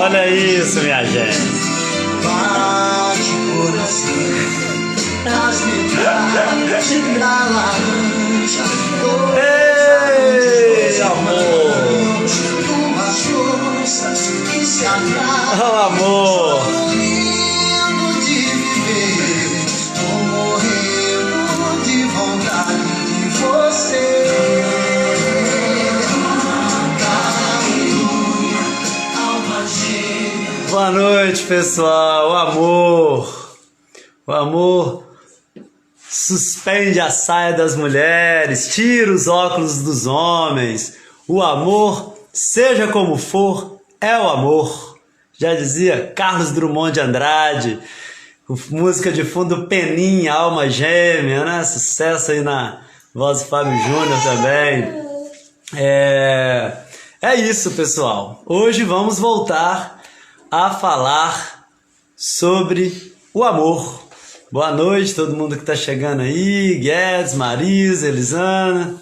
Olha isso, minha gente. Bate coração, traz-me da laranja. Ei, amor. Umas forças que se atraem. Oh, amor. Tô morrendo de viver, tô morrendo de vontade de você. Boa noite, pessoal. O amor suspende a saia das mulheres, tira os óculos dos homens. O amor, seja como for, é o amor. Já dizia Carlos Drummond de Andrade. Música de fundo Peninha, Alma Gêmea, né? Sucesso aí na voz do Fábio Júnior também. É isso, pessoal. Hoje vamos voltar a falar sobre o amor. Boa noite todo mundo que está chegando aí, Guedes, Marisa, Elisana,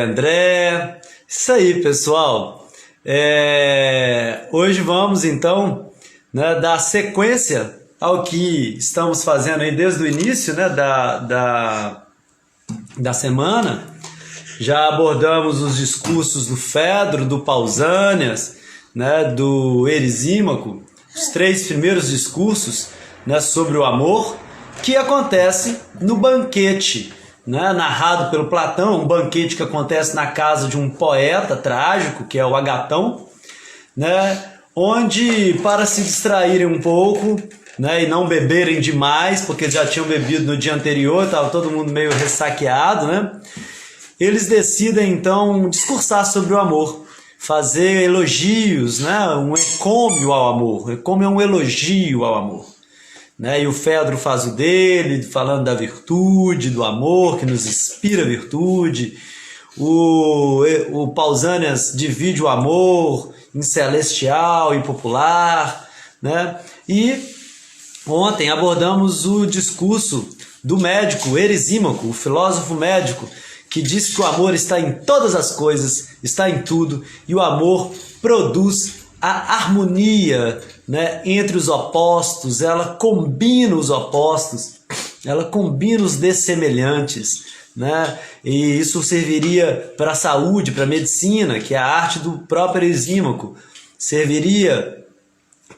André, isso aí, pessoal. Hoje vamos então, né, dar sequência ao que estamos fazendo aí desde o início, né, da semana. Já abordamos os discursos do Fedro, do Pausanias, né, do Erisímaco, os 3 primeiros discursos, né, sobre o amor, que acontece no banquete, né, narrado pelo Platão, um banquete que acontece na casa de um poeta trágico, que é o Agatão, né, onde, para se distraírem um pouco, né, e não beberem demais, porque já tinham bebido no dia anterior, estava todo mundo meio ressaqueado, né, eles decidem então discursar sobre o amor, fazer elogios, né? Um encômio ao amor. Encômio é um elogio ao amor, né? E o Fedro faz o dele, falando da virtude, do amor que nos inspira a virtude. O Pausanias divide o amor em celestial e popular, né? E ontem abordamos o discurso do médico Erisímaco, o filósofo médico, que diz que o amor está em todas as coisas, está em tudo, e o amor produz a harmonia, né, entre os opostos, ela combina os opostos, ela combina os dessemelhantes, né, e isso serviria para a saúde, para a medicina, que é a arte do próprio Erisímaco, serviria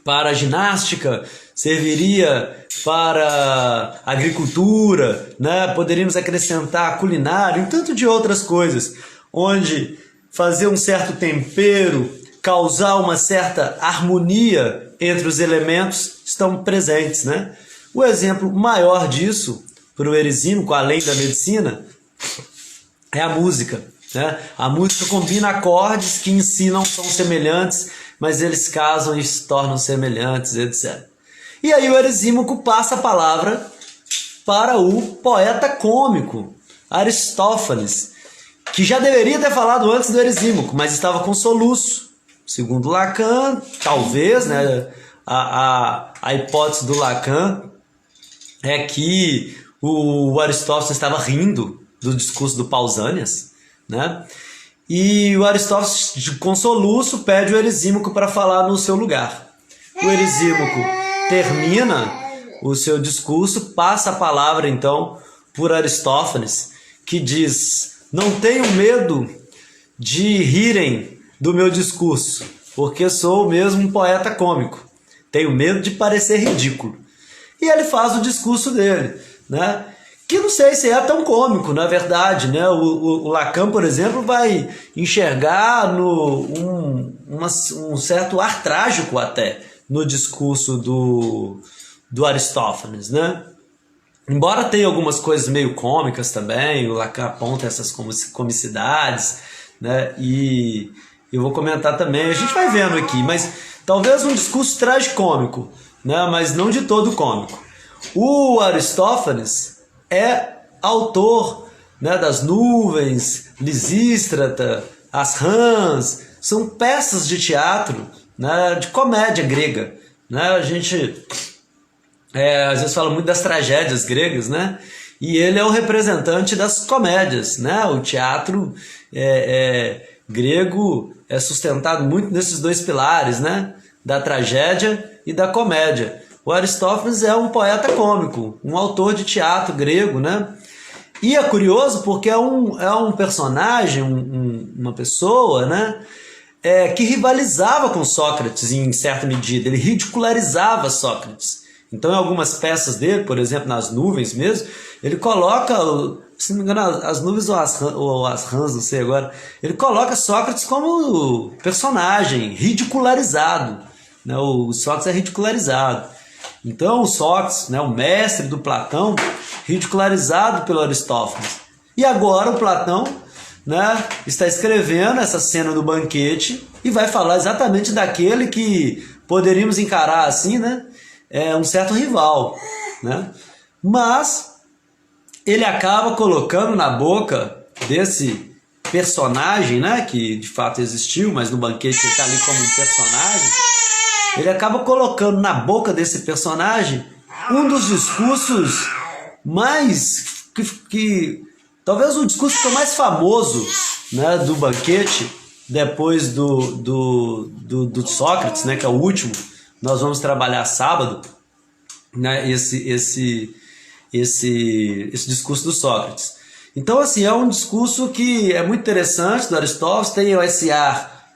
para a ginástica, serviria para a agricultura, né? Poderíamos acrescentar a culinária e um tanto de outras coisas, onde fazer um certo tempero, causar uma certa harmonia entre os elementos estão presentes, né? O exemplo maior disso, para o Erisímaco, além da medicina, é a música, né? A música combina acordes que em si não são semelhantes, mas eles casam e se tornam semelhantes, etc. E aí o Erisímaco passa a palavra para o poeta cômico, Aristófanes, que já deveria ter falado antes do Erisímaco, mas estava com soluço. Segundo Lacan, talvez, né, a hipótese do Lacan é que o Aristófanes estava rindo do discurso do Pausanias, né? E o Aristófanes, com soluço, pede o Erisímaco para falar no seu lugar. O Erisímaco termina o seu discurso, passa a palavra então por Aristófanes, que diz: não tenho medo de rirem do meu discurso, porque sou mesmo um poeta cômico. Tenho medo de parecer ridículo. E ele faz o discurso dele, né? Que não sei se é tão cômico, na verdade, né? O Lacan, por exemplo, vai enxergar um certo ar trágico até no discurso do Aristófanes, né? Embora tenha algumas coisas meio cômicas também, o Lacan aponta essas comicidades, né? E eu vou comentar também, a gente vai vendo aqui, mas talvez um discurso tragicômico, né? Mas não de todo cômico. O Aristófanes é autor, né, das Nuvens, Lisístrata, as Rãs, são peças de teatro, né, de comédia grega, né? A gente às vezes fala muito das tragédias gregas, né? E ele é o representante das comédias, né? O teatro grego é sustentado muito nesses dois pilares, né? Da tragédia e da comédia. O Aristófanes é um poeta cômico, um autor de teatro grego, né? E é curioso porque é um personagem, uma pessoa, né? Que rivalizava com Sócrates em certa medida, ele ridicularizava Sócrates. Então, em algumas peças dele, por exemplo, nas nuvens mesmo, ele coloca, se não me engano, as nuvens ou as rãs, não sei agora, ele coloca Sócrates como personagem ridicularizado, né? O Sócrates é ridicularizado. Então, o Sócrates, né, o mestre do Platão, ridicularizado pelo Aristófanes. E agora o Platão, né, está escrevendo essa cena do banquete e vai falar exatamente daquele que poderíamos encarar assim, né? Um certo rival, né? Mas ele acaba colocando na boca desse personagem, né, que de fato existiu, mas no banquete ele está ali como um personagem, ele acaba colocando na boca desse personagem um dos discursos mais talvez o discurso que foi mais famoso, né, do banquete, depois do Sócrates, né, que é o último. Nós vamos trabalhar sábado, né, esse discurso do Sócrates. Então, assim, é um discurso que é muito interessante do Aristóteles, tem esse ar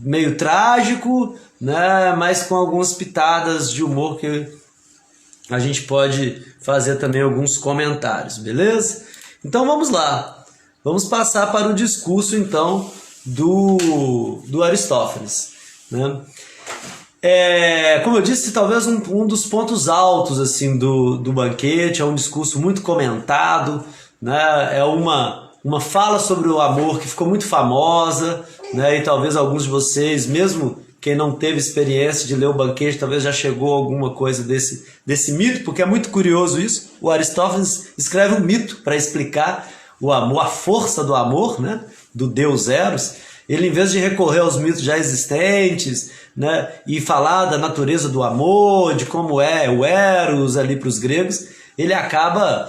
meio trágico, né, mas com algumas pitadas de humor que a gente pode fazer também alguns comentários, beleza? Então vamos lá, vamos passar para o discurso então do Aristófanes, né? Como eu disse, talvez um dos pontos altos assim do banquete, é um discurso muito comentado, né? É uma fala sobre o amor que ficou muito famosa, né? E talvez alguns de vocês, mesmo quem não teve experiência de ler o banquete, talvez já chegou a alguma coisa desse mito, porque é muito curioso isso. O Aristófanes escreve um mito para explicar o amor, a força do amor, né? Do deus Eros. Ele, em vez de recorrer aos mitos já existentes, né, e falar da natureza do amor, de como é o Eros ali para os gregos, ele acaba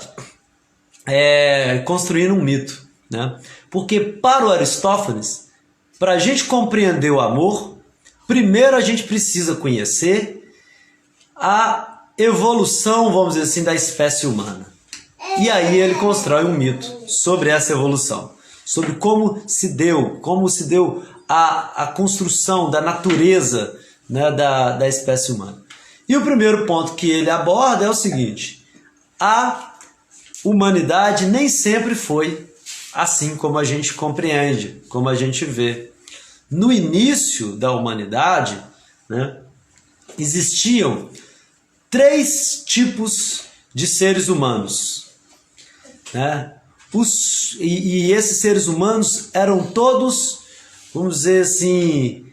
construindo um mito, né? Porque para o Aristófanes, para a gente compreender o amor, primeiro a gente precisa conhecer a evolução, vamos dizer assim, da espécie humana. E aí ele constrói um mito sobre essa evolução, sobre como se deu a construção da natureza, né, da espécie humana. E o primeiro ponto que ele aborda é o seguinte: a humanidade nem sempre foi assim como a gente compreende, como a gente vê. No início da humanidade, né, existiam 3 tipos de seres humanos, né? E esses seres humanos eram todos, vamos dizer assim,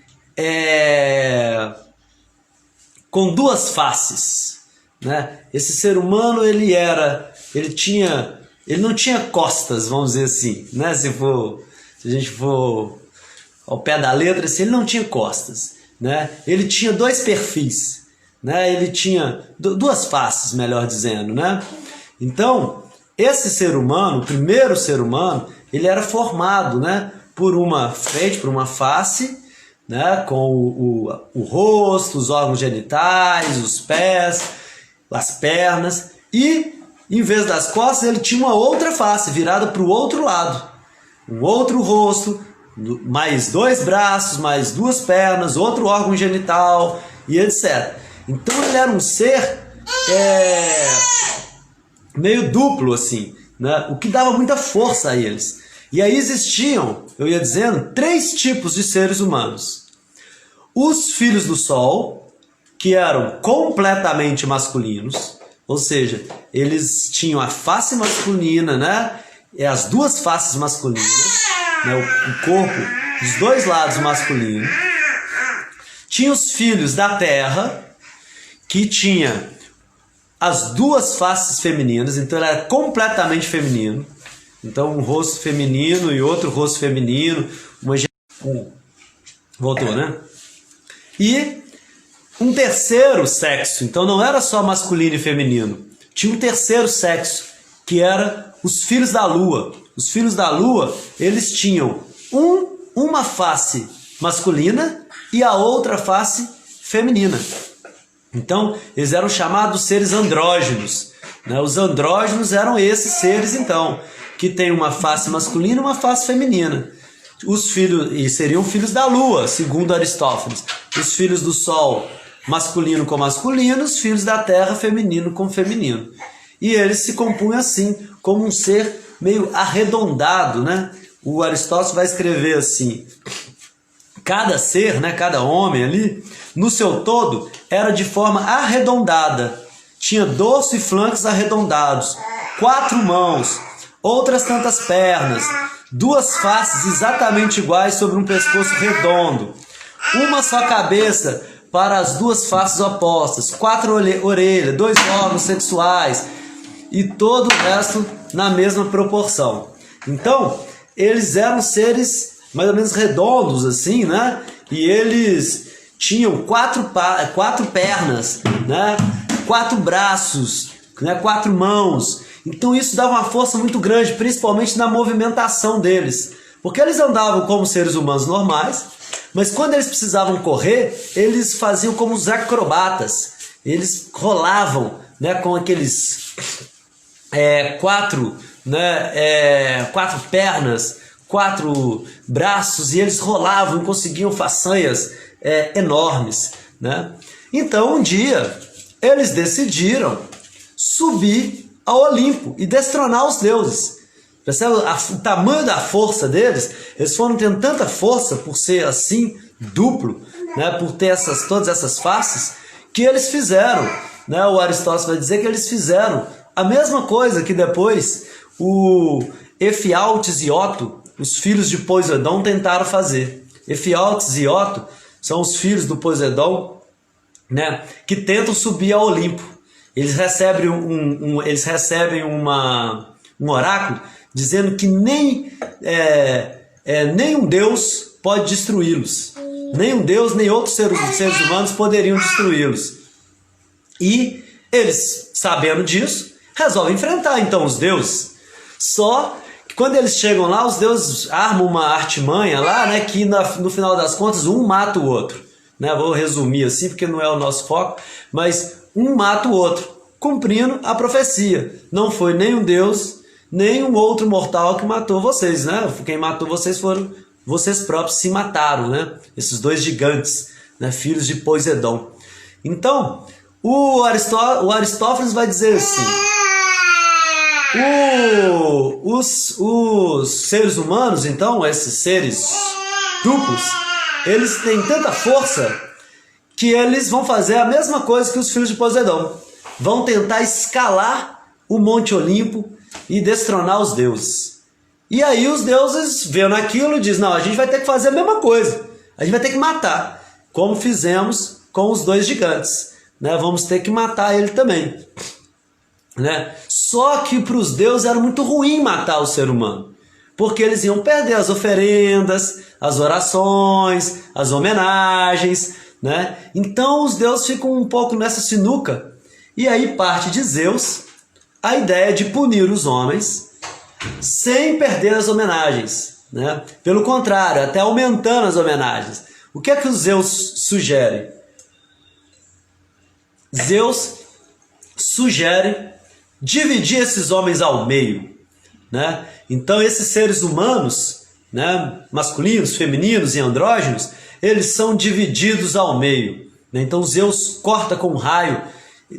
com 2 faces, né? Esse ser humano ele não tinha costas, vamos dizer assim, né? Se a gente for ao pé da letra, assim, ele não tinha costas, né? Ele tinha 2 perfis, né? Ele tinha 2 faces, melhor dizendo, né? Então, esse ser humano, o primeiro ser humano, ele era formado, né, por uma face, né, com o rosto, os órgãos genitais, os pés, as pernas, e em vez das costas ele tinha uma outra face virada para o outro lado, um outro rosto, mais 2 braços, mais 2 pernas, outro órgão genital e etc. Então ele era um ser meio duplo assim, né? O que dava muita força a eles. E aí existiam, eu ia dizendo, 3 tipos de seres humanos. Os filhos do Sol, que eram completamente masculinos, ou seja, eles tinham a face masculina, né? As 2 faces masculinas, né? O corpo dos 2 lados masculino. Tinha os filhos da Terra, que tinha as 2 faces femininas, então ele era completamente feminino. Então um rosto feminino e outro rosto feminino, voltou, né? E um terceiro sexo, então não era só masculino e feminino. Tinha um terceiro sexo, que era os filhos da Lua, Os filhos da Lua, eles tinham uma face masculina e a outra face feminina. Então, eles eram chamados seres andrógenos, né? Os andrógenos eram esses seres, então, que têm uma face masculina e uma face feminina. Os filhos, e seriam filhos da Lua, segundo Aristófanes. Os filhos do Sol, masculino com masculino, os filhos da Terra, feminino com feminino. E eles se compunham assim, como um ser meio arredondado, né? O Aristóteles vai escrever assim: cada ser, né, cada homem ali, no seu todo, era de forma arredondada. Tinha dorso e flancos arredondados, 4 mãos, outras tantas pernas, 2 faces exatamente iguais sobre um pescoço redondo, uma só cabeça para as 2 faces opostas, 4 orelhas, 2 órgãos sexuais e todo o resto na mesma proporção. Então, eles eram seres mais ou menos redondos assim, né? E eles tinham 4 pernas, né? 4 braços, né? 4 mãos. Então isso dava uma força muito grande, principalmente na movimentação deles. Porque eles andavam como seres humanos normais, mas quando eles precisavam correr, eles faziam como os acrobatas. Eles rolavam, né? Com aqueles 4 pernas, 4 braços, e eles rolavam e conseguiam façanhas enormes, né? Então um dia eles decidiram subir ao Olimpo e destronar os deuses. Percebe o tamanho da força deles? Eles foram tendo tanta força por ser assim, duplo, né? Por ter todas essas faces, que eles fizeram, né? O Aristóteles vai dizer que eles fizeram a mesma coisa que depois o Efialtes e Oto, os filhos de Poseidon, tentaram fazer. Efialtes e Oto são os filhos do Poseidon, né, que tentam subir ao Olimpo. Eles recebem um oráculo dizendo que nem um deus pode destruí-los. Nem um deus, nem outros seres humanos poderiam destruí-los. E eles, sabendo disso, resolvem enfrentar então os deuses. Só que quando eles chegam lá, os deuses armam uma artimanha lá, né, que no final das contas um mata o outro, né? Vou resumir assim porque não é o nosso foco, mas um mata o outro, cumprindo a profecia. Não foi nem um deus, nem um outro mortal que matou vocês, né? Quem matou vocês foram vocês próprios, se mataram, né? Esses 2 gigantes, né, filhos de Poseidon. Então, o Aristófanes vai dizer assim: os seres humanos, então, esses seres duplos, eles têm tanta força que eles vão fazer a mesma coisa que os filhos de Poseidon. Vão tentar escalar o Monte Olimpo e destronar os deuses. E aí os deuses, vendo aquilo, dizem: não, a gente vai ter que fazer a mesma coisa. A gente vai ter que matar, como fizemos com os 2 gigantes, né? Vamos ter que matar ele também, né? Só que para os deuses era muito ruim matar o ser humano, porque eles iam perder as oferendas, as orações, as homenagens, né? Então os deuses ficam um pouco nessa sinuca. E aí parte de Zeus a ideia de punir os homens sem perder as homenagens, né? Pelo contrário, até aumentando as homenagens. O que é que o Zeus sugere? Zeus sugere dividir esses homens ao meio, né? Então esses seres humanos, né, masculinos, femininos e andrógenos, eles são divididos ao meio, né? Então Zeus corta com um raio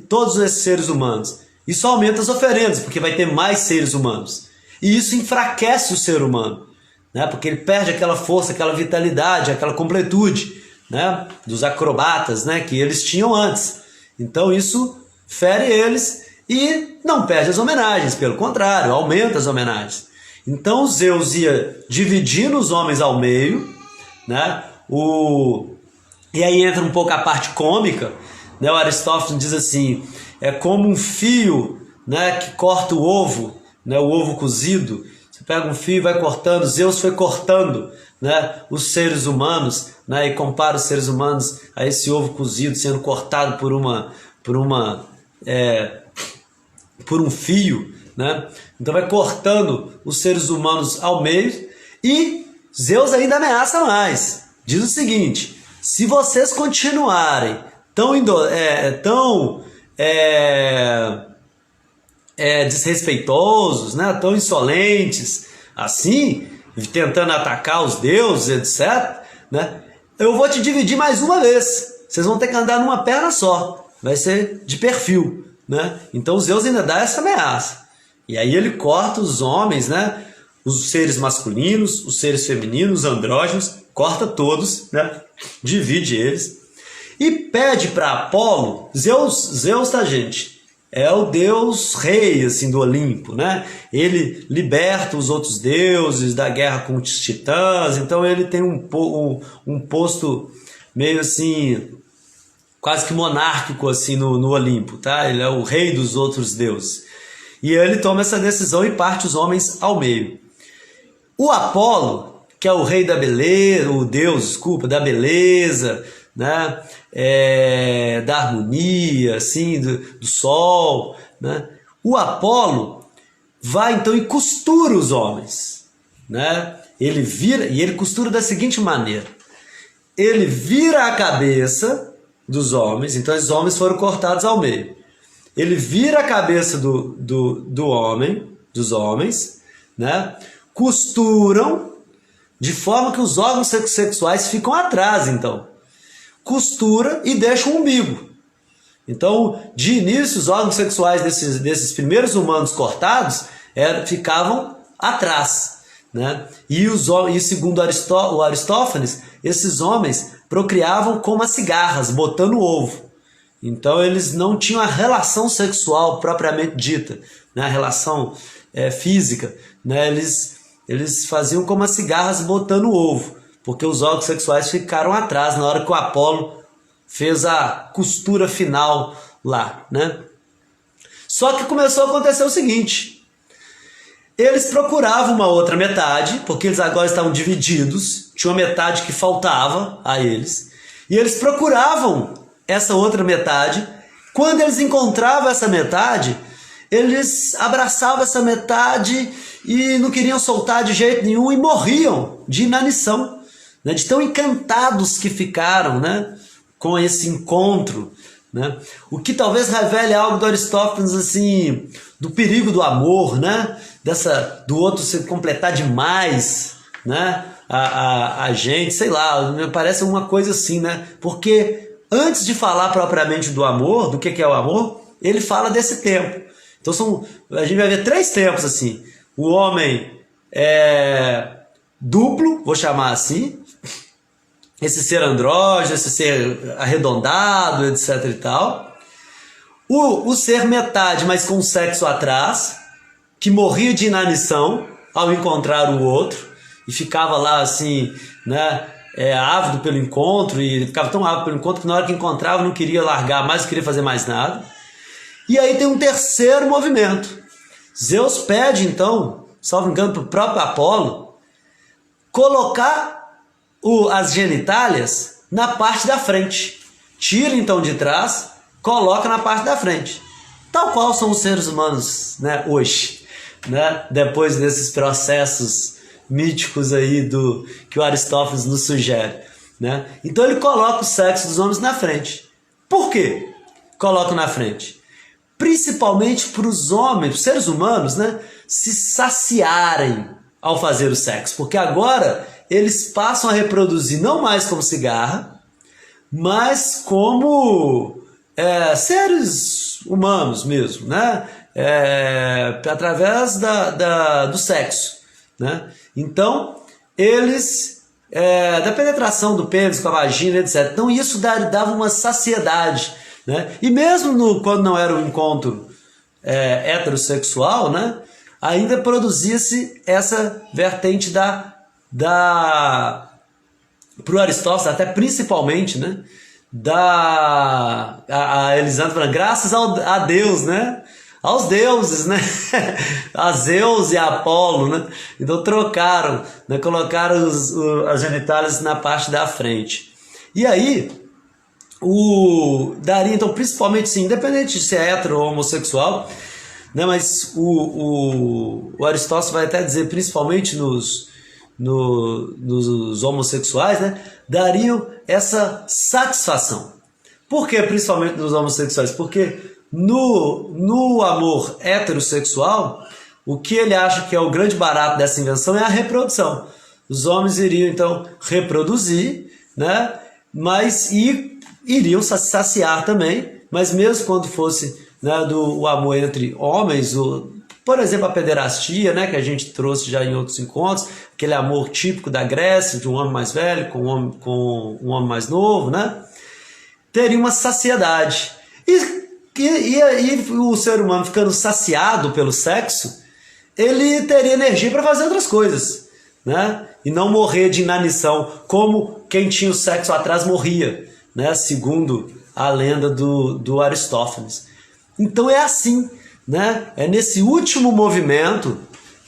todos esses seres humanos. Isso aumenta as oferendas, porque vai ter mais seres humanos. E isso enfraquece o ser humano, né? Porque ele perde aquela força, aquela vitalidade, aquela completude, né, dos acrobatas, né, que eles tinham antes. Então isso fere eles e não perde as homenagens, pelo contrário, aumenta as homenagens. Então Zeus ia dividindo os homens ao meio, né? E aí entra um pouco a parte cômica, né? O Aristófanes diz assim: é como um fio, né, que corta o ovo, né, o ovo cozido. Você pega um fio e vai cortando. Zeus foi cortando, né, os seres humanos, né, e compara os seres humanos a esse ovo cozido sendo cortado por um fio, né? Então vai cortando os seres humanos ao meio, e Zeus ainda ameaça mais. Diz o seguinte: se vocês continuarem tão desrespeitosos, né, tão insolentes, assim, tentando atacar os deuses, etc., né, eu vou te dividir mais uma vez. Vocês vão ter que andar numa perna só. Vai ser de perfil, né? Então Zeus ainda dá essa ameaça. E aí ele corta os homens, né? Os seres masculinos, os seres femininos, os andrógenos, corta todos, né? Divide eles. E pede para Apolo, Zeus, tá, gente? É o deus rei, assim, do Olimpo, né? Ele liberta os outros deuses da guerra com os titãs, então ele tem um posto meio assim, quase que monárquico, assim, no Olimpo, tá? Ele é o rei dos outros deuses. E ele toma essa decisão e parte os homens ao meio. O Apolo, que é o rei da beleza, o deus, desculpa, da beleza, né? Da harmonia, assim, do sol, né? O Apolo vai então e costura os homens, né? Ele vira, e ele costura da seguinte maneira: ele vira a cabeça dos homens, então os homens foram cortados ao meio. Ele vira a cabeça dos homens, né? Costuram de forma que os órgãos sexuais ficam atrás, então. Costura e deixa o umbigo. Então, de início, os órgãos sexuais desses primeiros humanos cortados ficavam atrás, né? E segundo o Aristófanes, esses homens procriavam como as cigarras, botando ovo. Então eles não tinham a relação sexual propriamente dita, né? A relação física, né? Eles faziam como as cigarras botando ovo, porque os órgãos sexuais ficaram atrás na hora que o Apolo fez a costura final lá, né? Só que começou a acontecer o seguinte: eles procuravam uma outra metade, porque eles agora estavam divididos, tinha uma metade que faltava a eles, e eles procuravam essa outra metade. Quando eles encontravam essa metade, eles abraçavam essa metade e não queriam soltar de jeito nenhum e morriam de inanição, né? De tão encantados que ficaram, né, com esse encontro, né? O que talvez revele algo do Aristófanes, assim, do perigo do amor, né? Do outro se completar demais, né? A gente, sei lá, me parece uma coisa assim, né? Porque antes de falar propriamente do amor, do que é o amor, ele fala desse tempo. Então a gente vai ver 3 tempos assim. O homem duplo, vou chamar assim, esse ser andrógeno, esse ser arredondado, etc e tal. O ser metade, mas com sexo atrás, que morria de inanição ao encontrar o outro, e ficava lá assim, né, ávido pelo encontro, e ficava tão ávido pelo encontro que na hora que encontrava não queria largar mais, não queria fazer mais nada. E aí tem um terceiro movimento. Zeus pede então, salvo engano, para o próprio Apolo, colocar as genitálias na parte da frente. Tira então de trás, coloca na parte da frente. Tal qual são os seres humanos, né, hoje, né, depois desses processos míticos aí que o Aristófanes nos sugere, né? Então ele coloca o sexo dos homens na frente. Por quê? Coloca na frente. Principalmente para os homens, os seres humanos, né, se saciarem ao fazer o sexo. Porque agora eles passam a reproduzir não mais como cigarra, mas como seres humanos mesmo, né? Através do sexo, né? Então, eles, da penetração do pênis com a vagina, etc. Então, isso dava uma saciedade, né? E mesmo quando não era um encontro heterossexual, né, ainda produzia-se essa vertente para o Aristóteles, até principalmente, né, a Elisandro falando, graças a Deus, né, aos deuses, né, a Zeus e a Apolo, né, então trocaram, né, colocaram as genitálias na parte da frente. E aí, daria então, principalmente, sim, independente de ser hétero ou homossexual, né? Mas o Aristóteles vai até dizer, principalmente nos homossexuais, né? Dariam essa satisfação. Por que principalmente nos homossexuais? Porque no amor heterossexual, o que ele acha que é o grande barato dessa invenção é a reprodução. Os homens iriam então reproduzir, né? Mas iriam saciar também, mas mesmo quando fosse, né, o amor entre homens, por exemplo, a pederastia, né, que a gente trouxe já em outros encontros, aquele amor típico da Grécia, de um homem mais velho com um homem mais novo, né, teria uma saciedade. E o ser humano ficando saciado pelo sexo, ele teria energia para fazer outras coisas, né, e não morrer de inanição, como quem tinha o sexo atrás morria, né, segundo a lenda do Aristófanes. Então é assim, né? É nesse último movimento,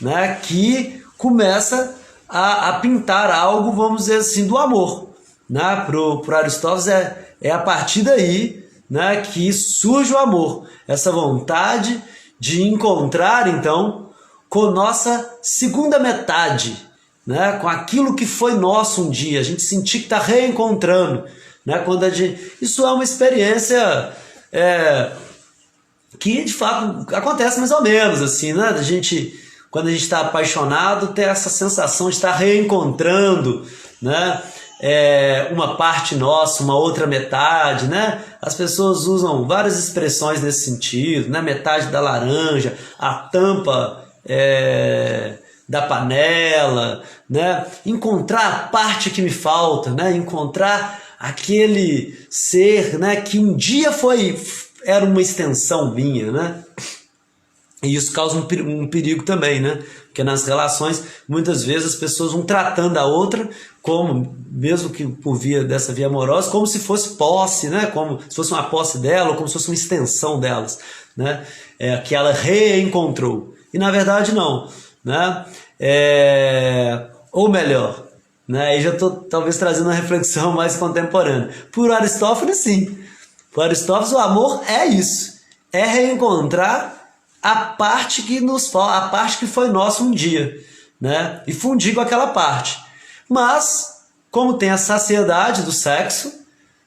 né, que começa a pintar algo, vamos dizer assim, do amor. Né? Pro Aristóteles é a partir daí, né, que surge o amor. Essa vontade de encontrar, então, com nossa segunda metade, né, com aquilo que foi nosso um dia. A gente sentir que está reencontrando. Né, quando isso é uma experiência que de fato acontece mais ou menos assim, né? Quando a gente está apaixonado, ter essa sensação de estar reencontrando, né? Uma parte nossa, uma outra metade, né? As pessoas usam várias expressões nesse sentido, né? Metade da laranja, a tampa da panela, né? Encontrar a parte que me falta, né? Encontrar aquele ser, né, que um dia era uma extensão minha, né? E isso causa um perigo também, né? Porque nas relações, muitas vezes as pessoas vão tratando a outra como, mesmo que por dessa via amorosa, como se fosse posse, né? Como se fosse uma posse dela, ou como se fosse uma extensão delas, né? Que ela reencontrou. E na verdade não, né? Ou melhor, né? Aí já estou talvez trazendo uma reflexão mais contemporânea. Por Aristófanes, sim. Por Aristófanes, o amor é isso. É reencontrar a parte que a parte que foi nossa um dia, né? E fundir com aquela parte. Mas, como tem a saciedade do sexo,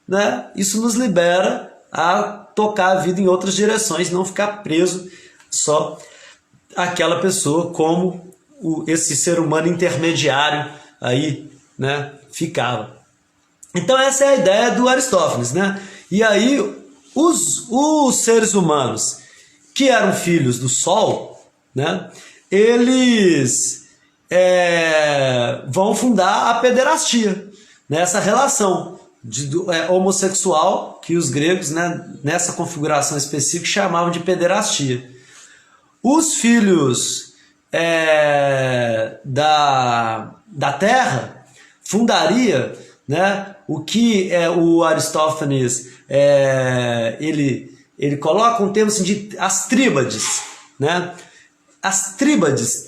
né? Isso nos libera a tocar a vida em outras direções, não ficar preso só àquela pessoa como esse ser humano intermediário aí, né, ficava. Então essa é a ideia do Aristófanes, né? E aí os seres humanos que eram filhos do Sol, né, eles vão fundar a pederastia, né, essa relação homossexual que os gregos, né, nessa configuração específica chamavam de pederastia. Os filhos da Terra fundaria, né, o que o Aristófanes ele coloca um termo assim de as tríbades, né? As tríbades,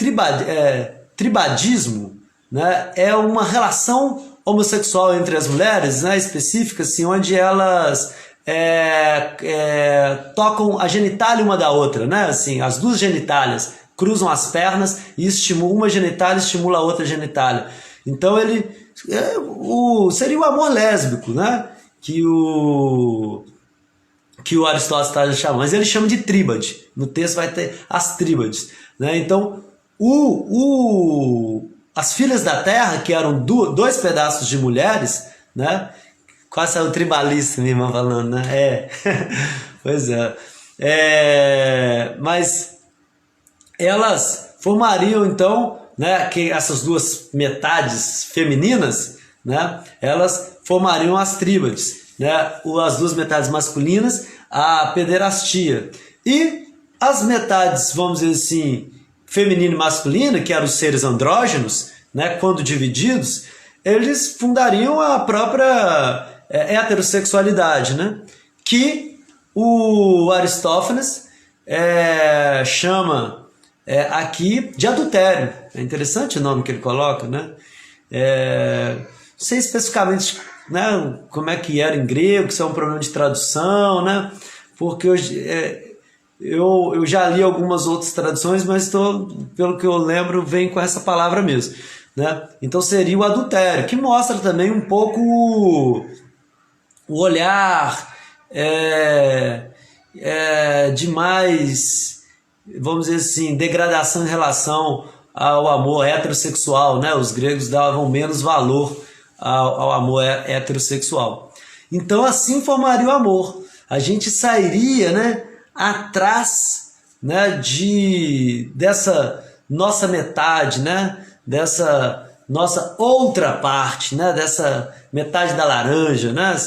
tribadismo, né, é uma relação homossexual entre as mulheres, né, específica, assim, onde elas tocam a genitália uma da outra, né, assim, as duas genitálias cruzam as pernas e uma genitália estimula a outra genitália. Então seria o amor lésbico, né, que o Aristóteles está chamando, mas ele chama de tríbade. No texto vai ter as tríbades, né? Então as filhas da Terra, que eram dois pedaços de mulheres, né? Quase saiu tribalista, minha irmã falando, né? Pois mas elas formariam então, né, que essas duas metades femininas, né, elas formariam as tríbades, né, as duas metades masculinas, a pederastia, e as metades, vamos dizer assim, feminina e masculina, que eram os seres andrógenos, né, quando divididos, eles fundariam a própria heterossexualidade, né, que o Aristófanes chama aqui de adultério. É interessante o nome que ele coloca, né? Não sei especificamente, né, como é que era em grego, se é um problema de tradução, né? Porque hoje eu já li algumas outras traduções, mas pelo que eu lembro, vem com essa palavra mesmo, né? Então seria o adultério, que mostra também um pouco o olhar de mais, vamos dizer assim, degradação em relação ao amor heterossexual, né? Os gregos davam menos valor ao amor heterossexual. Então assim formaria o amor. A gente sairia, né, atrás, né, dessa nossa metade, né, dessa nossa outra parte, né, dessa metade da laranja, né,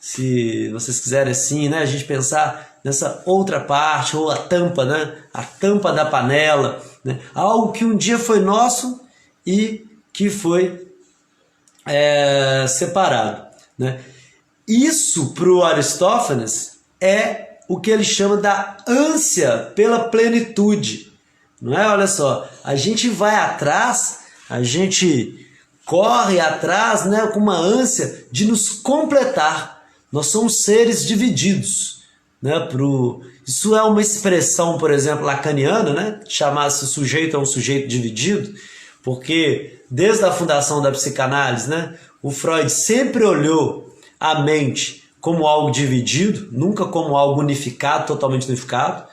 se vocês quiserem assim, né, a gente pensar nessa outra parte, ou a tampa, né, a tampa da panela, né, algo que um dia foi nosso e que foi separado, né. Isso para o Aristófanes é o que ele chama da ânsia pela plenitude, não é? Olha só, a gente vai atrás, a gente corre atrás, né, com uma ânsia de nos completar. Nós somos seres divididos, né? Isso é uma expressão, por exemplo, lacaniana, né? Chamar-se sujeito a um sujeito dividido, porque desde a fundação da psicanálise, né, o Freud sempre olhou a mente como algo dividido, nunca como algo unificado, totalmente unificado.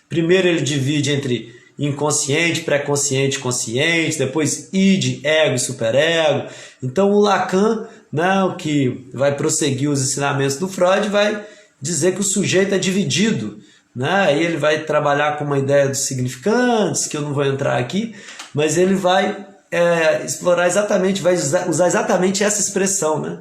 Primeiro ele divide entre inconsciente, pré-consciente, consciente, depois id, ego e superego. Então o Lacan, né, o que vai prosseguir os ensinamentos do Freud, vai dizer que o sujeito é dividido, né? Aí ele vai trabalhar com uma ideia dos significantes, que eu não vou entrar aqui, mas ele vai explorar exatamente, vai usar exatamente essa expressão, né?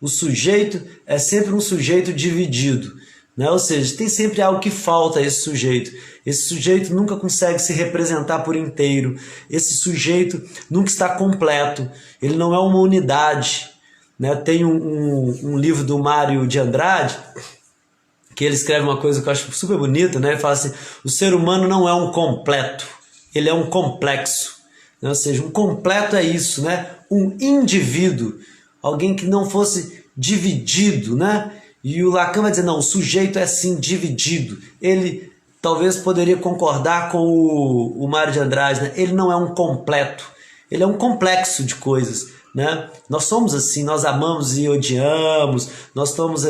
O sujeito é sempre um sujeito dividido, né? Ou seja, tem sempre algo que falta a esse sujeito. Esse sujeito nunca consegue se representar por inteiro. Esse sujeito nunca está completo. Ele não é uma unidade, né? Tem um livro do Mário de Andrade, que ele escreve uma coisa que eu acho super bonita, né? Ele fala assim, o ser humano não é um completo, ele é um complexo, né? Ou seja, um completo é isso, né? Um indivíduo, alguém que não fosse dividido, né? E o Lacan vai dizer, não, o sujeito é sim dividido. Ele talvez poderia concordar com o Mário de Andrade, né? Ele não é um completo, ele é um complexo de coisas, né? Nós somos assim, nós amamos e odiamos, nós estamos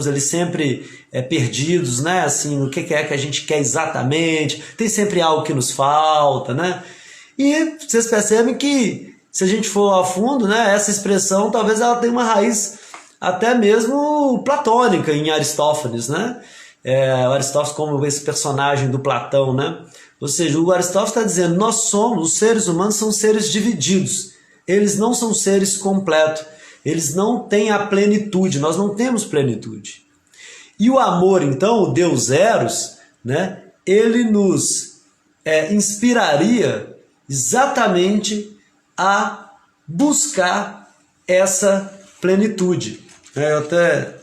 ali sempre perdidos, né? Assim, no que é que a gente quer exatamente, tem sempre algo que nos falta, né? E vocês percebem que, se a gente for a fundo, né, essa expressão talvez ela tenha uma raiz até mesmo platônica em Aristófanes, né? O Aristófanes como esse personagem do Platão, né? Ou seja, o Aristófanes está dizendo, nós somos, os seres humanos são seres divididos, eles não são seres completos, eles não têm a plenitude, nós não temos plenitude. E o amor, então, o Deus Eros, né, ele nos inspiraria exatamente a buscar essa plenitude. Eu até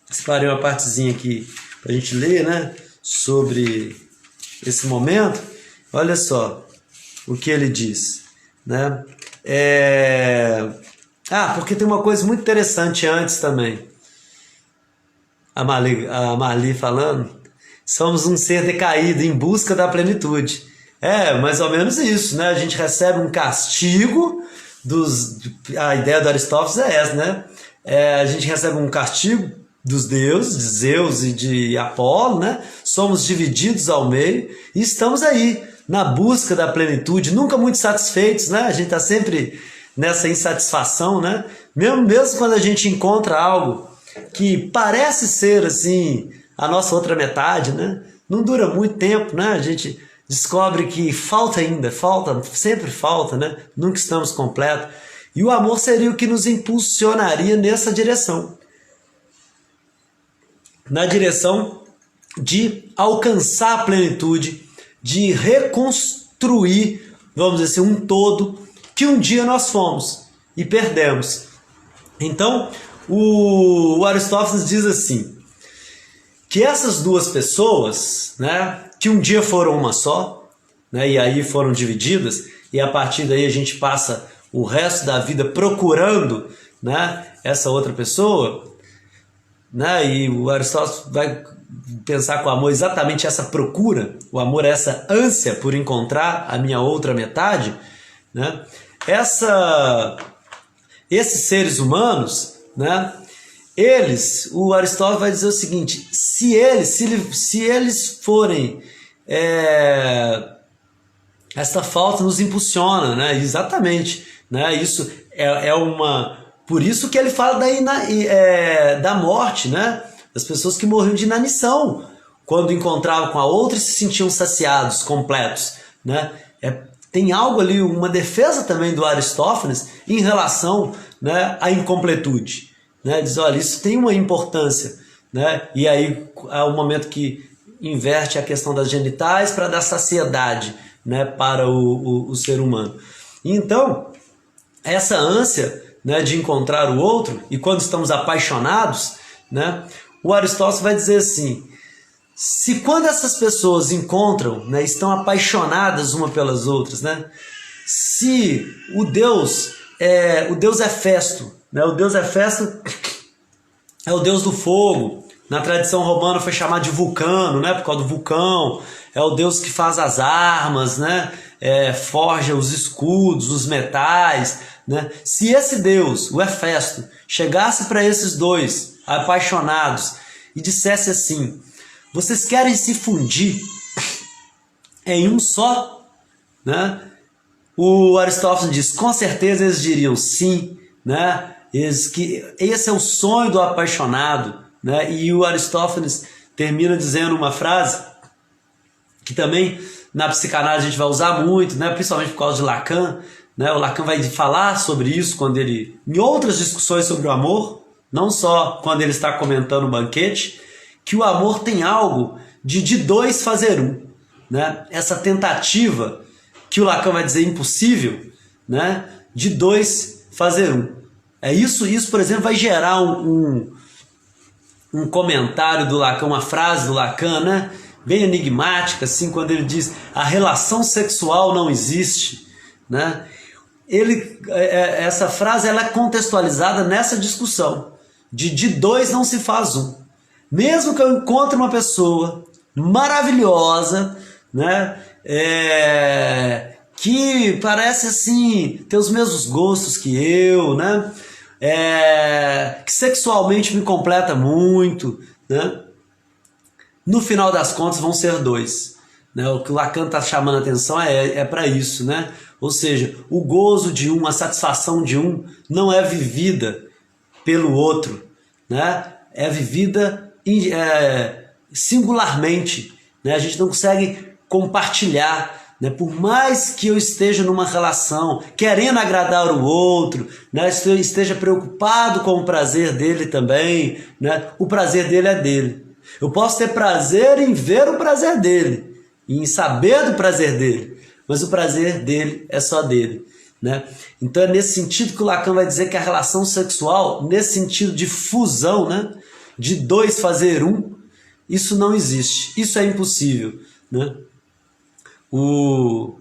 separei uma partezinha aqui para a gente ler, né, sobre esse momento. Olha só o que ele diz, né? Porque tem uma coisa muito interessante antes também. A Marli falando, somos um ser decaído em busca da plenitude. Mais ou menos isso, né? A gente recebe um castigo a ideia do Aristóteles é essa, né? A gente recebe um castigo dos deuses, de Zeus e de Apolo, né? Somos divididos ao meio e estamos aí na busca da plenitude, nunca muito satisfeitos, né? A gente está sempre nessa insatisfação, né? Mesmo quando a gente encontra algo que parece ser assim a nossa outra metade, né? Não dura muito tempo, né? A gente descobre que sempre falta, né? Nunca estamos completos. E o amor seria o que nos impulsionaria nessa direção. Na direção de alcançar a plenitude, de reconstruir, vamos dizer assim, um todo que um dia nós fomos e perdemos. Então, o Aristóteles diz assim, que essas duas pessoas, né, que um dia foram uma só, né, e aí foram divididas, e a partir daí a gente passa o resto da vida procurando, né, essa outra pessoa, né? E o Aristóteles vai pensar que o amor é exatamente essa procura, o amor é essa ânsia por encontrar a minha outra metade, né? Esses seres humanos, né? O Aristóteles vai dizer o seguinte: se eles forem, essa falta nos impulsiona, né? Exatamente, né? Isso por isso que ele fala da morte, né? Das pessoas que morriam de inanição quando encontravam com a outra e se sentiam saciados, completos, né? Tem algo ali, uma defesa também do Aristófanes em relação, né, à incompletude, né? Diz, olha, isso tem uma importância, né? E aí é o momento que inverte a questão das genitais para dar saciedade, né, para o ser humano. Então, essa ânsia, né, de encontrar o outro, e quando estamos apaixonados, né, o Aristóteles vai dizer assim: se quando essas pessoas encontram, né, estão apaixonadas uma pelas outras, né, se o Deus é Festo, né, o Deus Festo é o Deus do fogo, na tradição romana foi chamado de Vulcano, né, por causa do vulcão, é o Deus que faz as armas, né, forja os escudos, os metais, né. Se esse Deus, o Hefesto, chegasse para esses dois apaixonados e dissesse assim: vocês querem se fundir em um só, né? O Aristóteles diz, com certeza eles diriam sim, né? Esse é o sonho do apaixonado, né? E o Aristóteles termina dizendo uma frase que também na psicanálise a gente vai usar muito, né? Principalmente por causa de Lacan, né? O Lacan vai falar sobre isso em outras discussões sobre o amor, não só quando ele está comentando o banquete, que o amor tem algo de dois fazer um, né? Essa tentativa que o Lacan vai dizer impossível, né? De dois fazer um. Isso, por exemplo, vai gerar um comentário do Lacan, uma frase do Lacan, né? Bem enigmática, assim, quando ele diz: a relação sexual não existe, né? Essa frase ela é contextualizada nessa discussão de dois não se faz um. Mesmo que eu encontre uma pessoa maravilhosa, né, que parece assim ter os mesmos gostos que eu, né, que sexualmente me completa muito, né, no final das contas vão ser dois, né? O que o Lacan está chamando a atenção é para isso, né? Ou seja, o gozo de um, a satisfação de um não é vivida pelo outro, né? É vivida singularmente, né? A gente não consegue compartilhar, né? Por mais que eu esteja numa relação querendo agradar o outro, né? Esteja preocupado com o prazer dele também, né? O prazer dele é dele. Eu posso ter prazer em ver o prazer dele, em saber do prazer dele, mas o prazer dele é só dele, né? Então é nesse sentido que o Lacan vai dizer que a relação sexual, nesse sentido de fusão, né? De dois fazer um, isso não existe, isso é impossível, né? O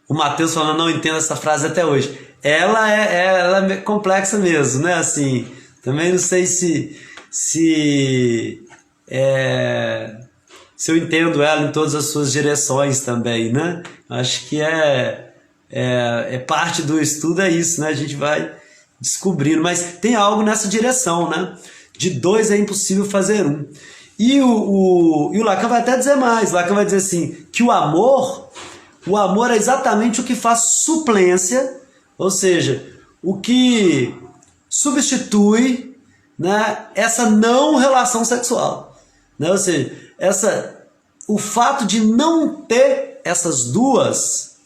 Mateus falando, não entendo essa frase até hoje. Ela é complexa mesmo, né? Assim, também não sei se eu entendo ela em todas as suas direções também, né? Acho que parte do estudo é isso, né? A gente vai descobrindo, mas tem algo nessa direção, né? De dois é impossível fazer um. E o Lacan vai até dizer mais. O Lacan vai dizer assim, que o amor é exatamente o que faz suplência, ou seja, o que substitui, né, essa não relação sexual, né? Ou seja, o fato de não ter essas duas,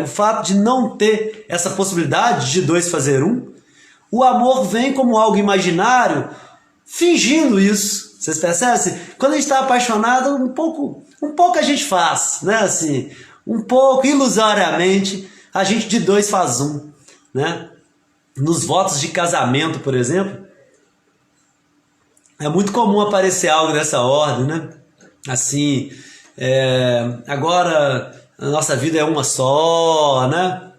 o fato de não ter essa possibilidade de dois fazer um, o amor vem como algo imaginário, fingindo isso. Vocês percebem? Quando a gente está apaixonado, um pouco a gente faz, né? Assim, um pouco, ilusoriamente, a gente de dois faz um, né? Nos votos de casamento, por exemplo, é muito comum aparecer algo dessa ordem, né? Assim, agora a nossa vida é uma só, né?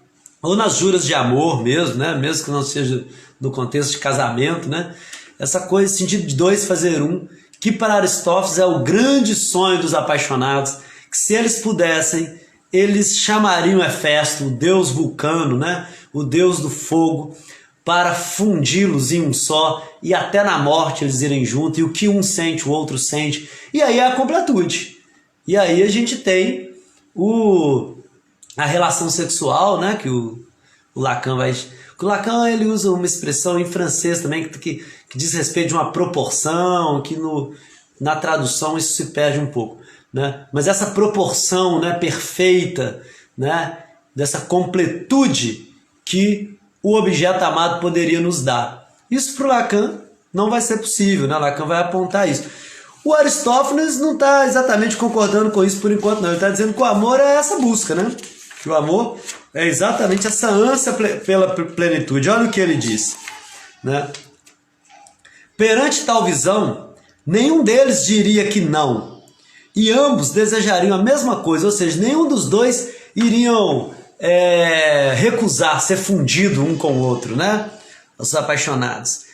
Ou nas juras de amor mesmo, né? Mesmo que não seja no contexto de casamento, né? essa coisa, sentido de dois fazer um, que para Aristófanes é o grande sonho dos apaixonados, que se eles pudessem, eles chamariam Hefesto, o deus Vulcano, né? O deus do fogo, para fundi-los em um só, e até na morte eles irem juntos, e o que um sente, o outro sente, e aí é a completude. E aí a gente tem a relação sexual, né? Que o Lacan vai... O Lacan ele usa uma expressão em francês também que diz respeito de uma proporção, que na tradução isso se perde um pouco, né? Mas essa proporção, né, perfeita, né, dessa completude que o objeto amado poderia nos dar. Isso para o Lacan não vai ser possível, né? Lacan vai apontar isso. O Aristófanes não está exatamente concordando com isso por enquanto, não. Ele está dizendo que o amor é essa busca, né? Que o amor é exatamente essa ânsia pela plenitude. Olha o que ele diz, né? Perante tal visão, nenhum deles diria que não. E ambos desejariam a mesma coisa, ou seja, nenhum dos dois iriam recusar ser fundido um com o outro, né? Os apaixonados.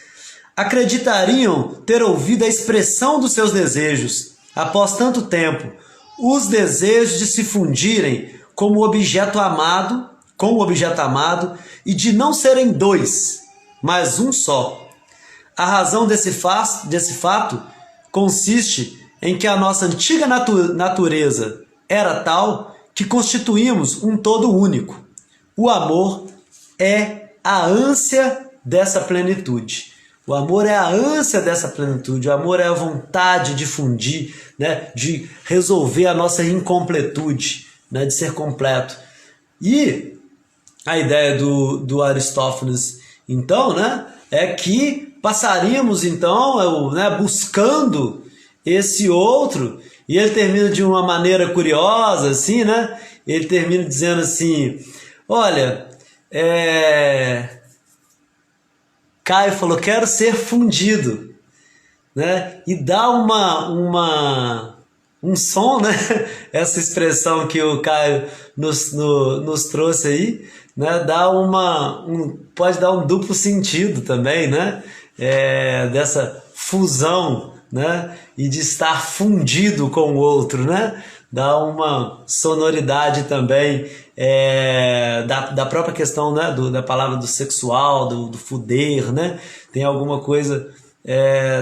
Acreditariam ter ouvido a expressão dos seus desejos, após tanto tempo, os desejos de se fundirem com o objeto amado e de não serem dois, mas um só. A razão desse fato consiste em que a nossa antiga natureza era tal que constituímos um todo único. O amor é a ânsia dessa plenitude. O amor é a ânsia dessa plenitude, o amor é a vontade de fundir, né, de resolver a nossa incompletude, né, de ser completo. E a ideia do Aristófanes, então, né, é que passaríamos, então, né, buscando esse outro, e ele termina de uma maneira curiosa, assim, né? Ele termina dizendo assim, olha, Caio falou, quero ser fundido, né? E dá um som, né? Essa expressão que o Caio nos trouxe aí, né? Pode dar um duplo sentido também, né? Dessa fusão, né? E de estar fundido com o outro, né? Dá uma sonoridade também da própria questão, né? Da palavra do sexual, do fuder, né? Tem alguma coisa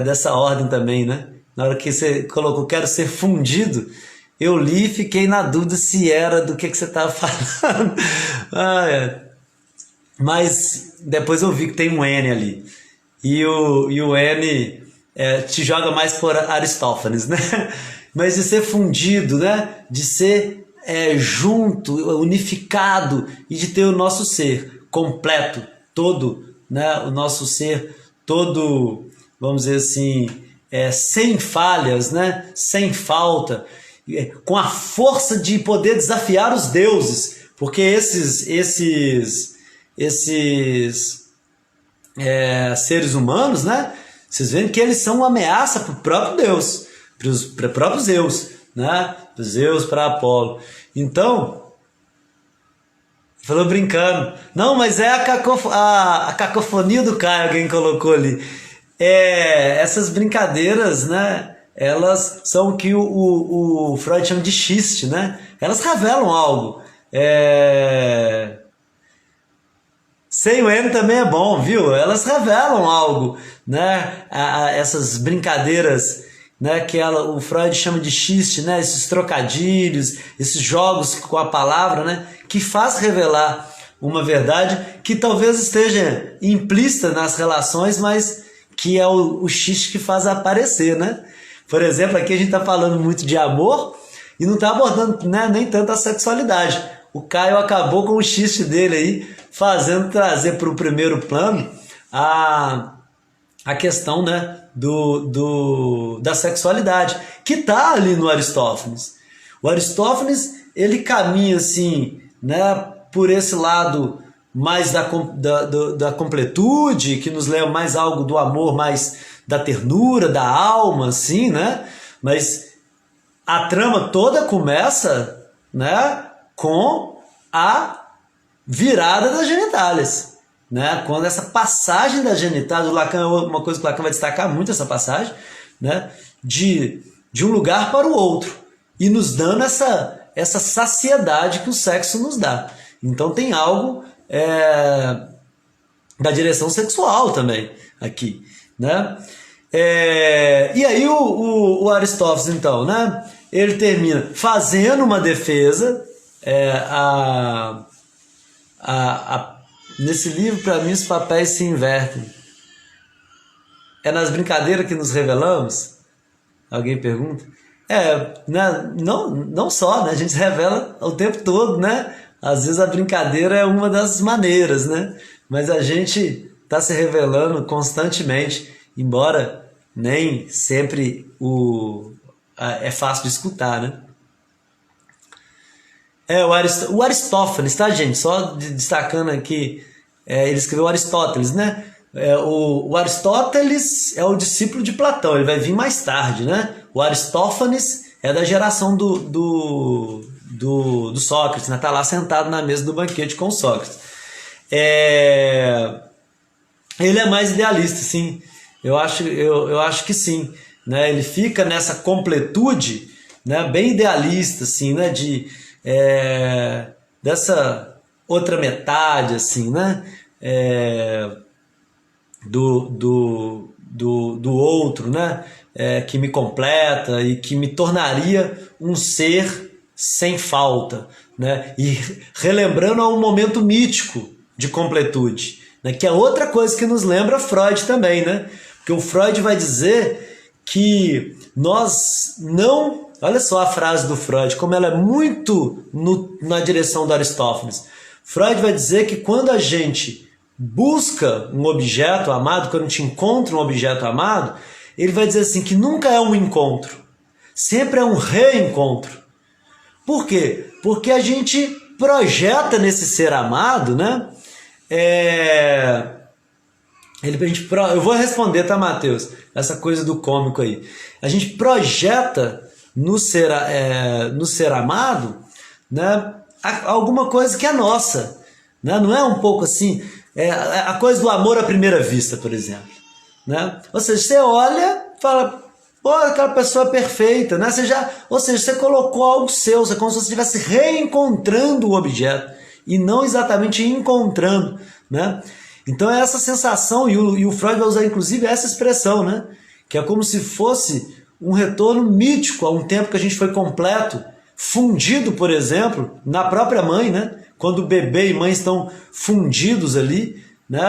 dessa ordem também, né? Na hora que você colocou quero ser fundido, eu li e fiquei na dúvida se era do que você estava falando. Mas depois eu vi que tem um N ali. E o N te joga mais por Aristófanes, né? Mas de ser fundido, né? De ser junto, unificado e de ter o nosso ser completo, todo, né? O nosso ser todo, vamos dizer assim, sem falhas, né? Sem falta, com a força de poder desafiar os deuses, porque esses seres humanos, né? Vocês veem que eles são uma ameaça para o próprio Deus, para o próprio Zeus, né? Para Zeus, para Apolo. Então, falou brincando, não, mas é a cacofonia do Caio, alguém colocou ali. Essas brincadeiras, né? Elas são o que o Freud chama de xiste, né? Elas revelam algo. Sem o N também é bom, viu? Elas revelam algo, né? Essas brincadeiras, né? Que o Freud chama de xiste, né? Esses trocadilhos, esses jogos com a palavra, né? Que faz revelar uma verdade que talvez esteja implícita nas relações, mas que é o xiste que faz aparecer, né? Por exemplo, aqui a gente está falando muito de amor e não está abordando, né, nem tanto a sexualidade. O Caio acabou com o xiste dele aí, trazer para o primeiro plano a questão, né, da sexualidade, que está ali no Aristófanes. O Aristófanes, ele caminha assim, né, por esse lado mais da completude, que nos leva mais algo do amor, mais da ternura, da alma, assim, né? Mas a trama toda começa, né, com a virada das genitálias. né? Quando essa passagem da genitália, o Lacan, uma coisa que o Lacan vai destacar muito essa passagem, né? De um lugar para o outro, e nos dando essa saciedade que o sexo nos dá. Então tem algo da direção sexual também aqui, né? E aí o Aristóteles, então, né? Ele termina fazendo uma defesa. Nesse livro, para mim, os papéis se invertem. É nas brincadeiras que nos revelamos? Alguém pergunta? Né? Não só, né? A gente se revela o tempo todo, né? Às vezes a brincadeira é uma das maneiras, né? Mas a gente está se revelando constantemente, embora nem sempre é fácil de escutar, né? O Aristófanes, tá, gente? Só destacando aqui, ele escreveu Aristóteles, né? O Aristóteles é o discípulo de Platão, ele vai vir mais tarde, né? O Aristófanes é da geração do Sócrates, né? Tá lá sentado na mesa do banquete com Sócrates. Ele é mais idealista, sim. Eu acho que sim, né? Ele fica nessa completude, né? Bem idealista, assim, né? Dessa outra metade, assim, né? Do outro, né? Que me completa e que me tornaria um ser sem falta, né? E relembrando a um momento mítico de completude, né? Que é outra coisa que nos lembra Freud também, né? Porque o Freud vai dizer que nós não... Olha só a frase do Freud, como ela é muito na direção do Aristófanes. Freud vai dizer que quando a gente busca um objeto amado, quando a gente encontra um objeto amado, ele vai dizer assim que nunca é um encontro, sempre é um reencontro. Por quê? Porque a gente projeta nesse ser amado, né? Eu vou responder, tá, Matheus? Essa coisa do cômico aí. A gente projeta no ser amado, né, alguma coisa que é nossa, né? Não é um pouco assim, a coisa do amor à primeira vista, por exemplo, né? Ou seja, você olha e fala, pô, aquela pessoa é perfeita, né? Você colocou algo seu, é como se você estivesse reencontrando o objeto e não exatamente encontrando, né? Então é essa sensação, e o Freud vai usar inclusive essa expressão, né? Que é como se fosse um retorno mítico a um tempo que a gente foi completo, fundido, por exemplo, na própria mãe, né? Quando o bebê e mãe estão fundidos ali, né?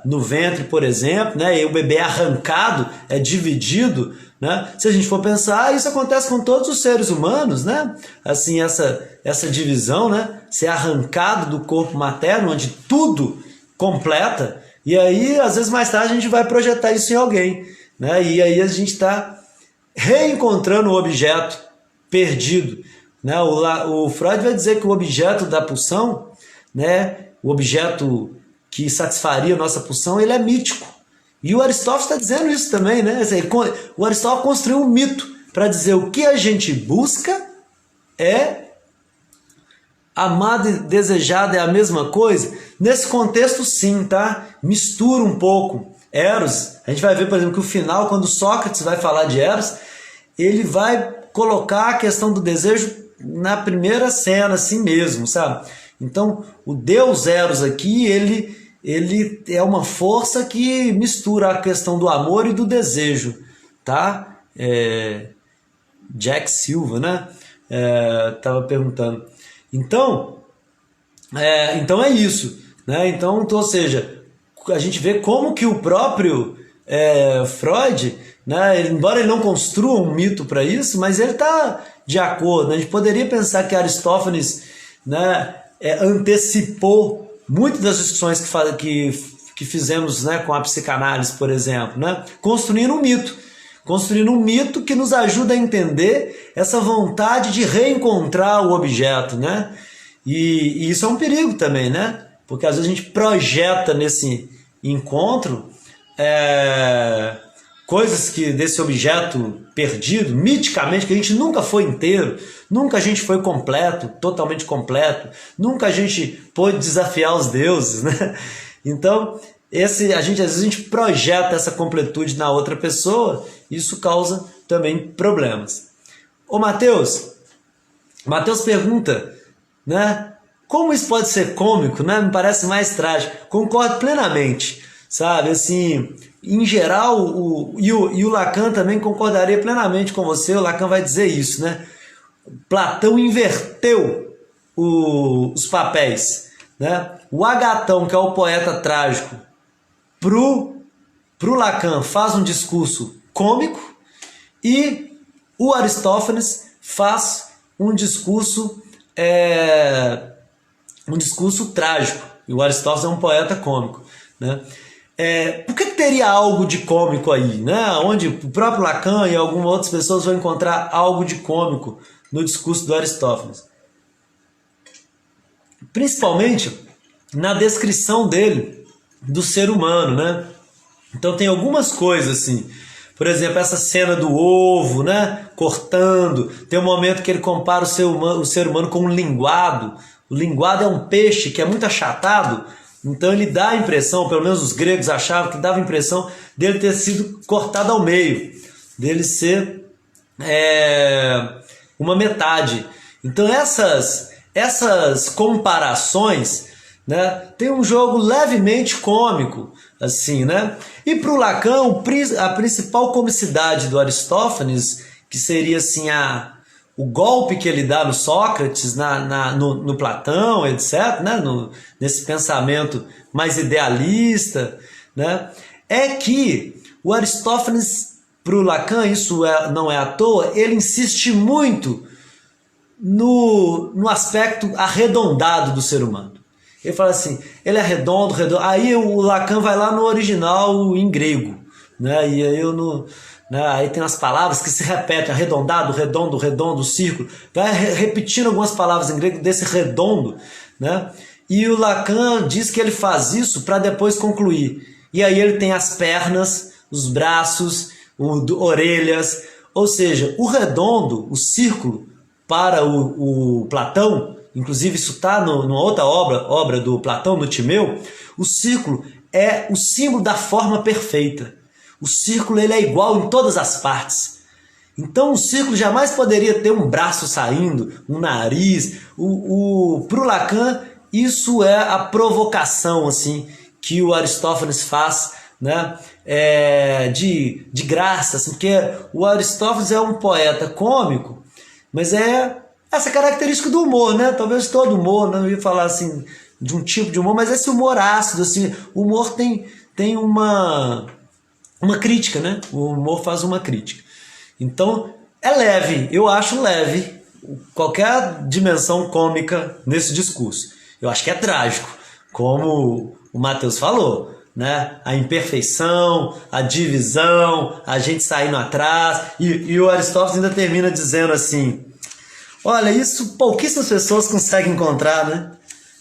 No ventre, por exemplo, né? E o bebê é arrancado, é dividido, né? Se a gente for pensar, isso acontece com todos os seres humanos, né? Assim, essa divisão, né? Ser arrancado do corpo materno, onde tudo completa, e aí, às vezes, mais tarde, a gente vai projetar isso em alguém, né? E aí a gente está reencontrando o objeto perdido, né? O Freud vai dizer que o objeto da pulsão, né? O objeto que satisfaria a nossa pulsão, ele é mítico. E o Aristóteles está dizendo isso também, né? O Aristóteles construiu um mito para dizer o que a gente busca é amado e desejado é a mesma coisa. Nesse contexto, sim, tá? Mistura um pouco. Eros, a gente vai ver, por exemplo, que o final, quando Sócrates vai falar de Eros, ele vai colocar a questão do desejo na primeira cena, assim mesmo, sabe? Então, o Deus Eros aqui, ele é uma força que mistura a questão do amor e do desejo, tá? Jack Silva, né? Tava perguntando. Então é isso, né? Então, ou seja, a gente vê como que o próprio Freud, né, embora ele não construa um mito para isso, mas ele está de acordo, né? A gente poderia pensar que Aristófanes, né, antecipou muitas das discussões que fizemos, né, com a psicanálise, por exemplo, né? Construindo um mito que nos ajuda a entender essa vontade de reencontrar o objeto, né? E isso é um perigo também, né? Porque às vezes a gente projeta nesse encontro coisas desse objeto perdido, miticamente, que a gente nunca foi inteiro, nunca a gente foi completo, totalmente completo, nunca a gente pôde desafiar os deuses, né? Então, às vezes a gente projeta essa completude na outra pessoa, isso causa também problemas. Ô Mateus pergunta, né? Como isso pode ser cômico, né? Me parece mais trágico. Concordo plenamente, sabe? Assim, em geral, o Lacan também concordaria plenamente com você. O Lacan vai dizer isso, né? Platão inverteu os papéis, né? O Agatão, que é o poeta trágico, pro Lacan faz um discurso cômico e o Aristófanes faz um discurso trágico. E o Aristófanes é um poeta cômico, né? Por que teria algo de cômico aí, né? Onde o próprio Lacan e algumas outras pessoas vão encontrar algo de cômico no discurso do Aristófanes? Principalmente na descrição dele do ser humano, né? Então tem algumas coisas assim. Por exemplo, essa cena do ovo, né? Cortando. Tem um momento que ele compara o ser humano com um linguado. O linguado é um peixe que é muito achatado. Então ele dá a impressão, pelo menos os gregos achavam que dava a impressão dele ter sido cortado ao meio. Dele ser uma metade. Então essas comparações, né, tem um jogo levemente cômico, assim, né? E para o Lacan, a principal comicidade do Aristófanes, que seria assim o golpe que ele dá no Sócrates, no Platão, etc., né? Nesse pensamento mais idealista, né? É que o Aristófanes, para o Lacan, isso não é à toa, ele insiste muito no aspecto arredondado do ser humano. Ele fala assim, ele é redondo. Aí o Lacan vai lá no original em grego, né? E aí aí tem umas palavras que se repetem, arredondado, redondo, redondo, círculo. Vai repetindo algumas palavras em grego desse redondo, né? E o Lacan diz que ele faz isso para depois concluir. E aí ele tem as pernas, os braços, orelhas. Ou seja, o redondo, o círculo, para o Platão, inclusive isso está numa outra obra do Platão, no Timeu, o círculo é o símbolo da forma perfeita. O círculo ele é igual em todas as partes. Então o círculo jamais poderia ter um braço saindo, um nariz. Para o Lacan, isso é a provocação assim, que o Aristófanes faz, né? De graça, assim, porque o Aristófanes é um poeta cômico, mas é essa característica do humor, né? Talvez todo humor, não ia falar assim de um tipo de humor, mas esse humor ácido, assim, o humor tem uma crítica, né? O humor faz uma crítica. Então, é leve, eu acho leve qualquer dimensão cômica nesse discurso. Eu acho que é trágico, como o Mateus falou, né? A imperfeição, a divisão, a gente saindo atrás. E o Aristóteles ainda termina dizendo assim, olha, isso pouquíssimas pessoas conseguem encontrar, né?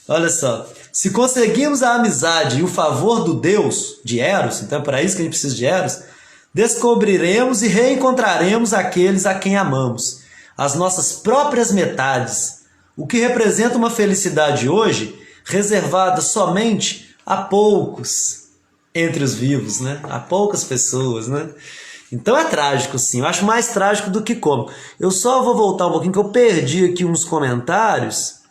Olha só, se conseguirmos a amizade e o favor do Deus, de Eros, então é para isso que a gente precisa de Eros, descobriremos e reencontraremos aqueles a quem amamos, as nossas próprias metades, o que representa uma felicidade hoje reservada somente a poucos entre os vivos, né? A poucas pessoas, né? Então é trágico, sim. Eu acho mais trágico do que cômico. Eu só vou voltar um pouquinho, que eu perdi aqui uns comentários.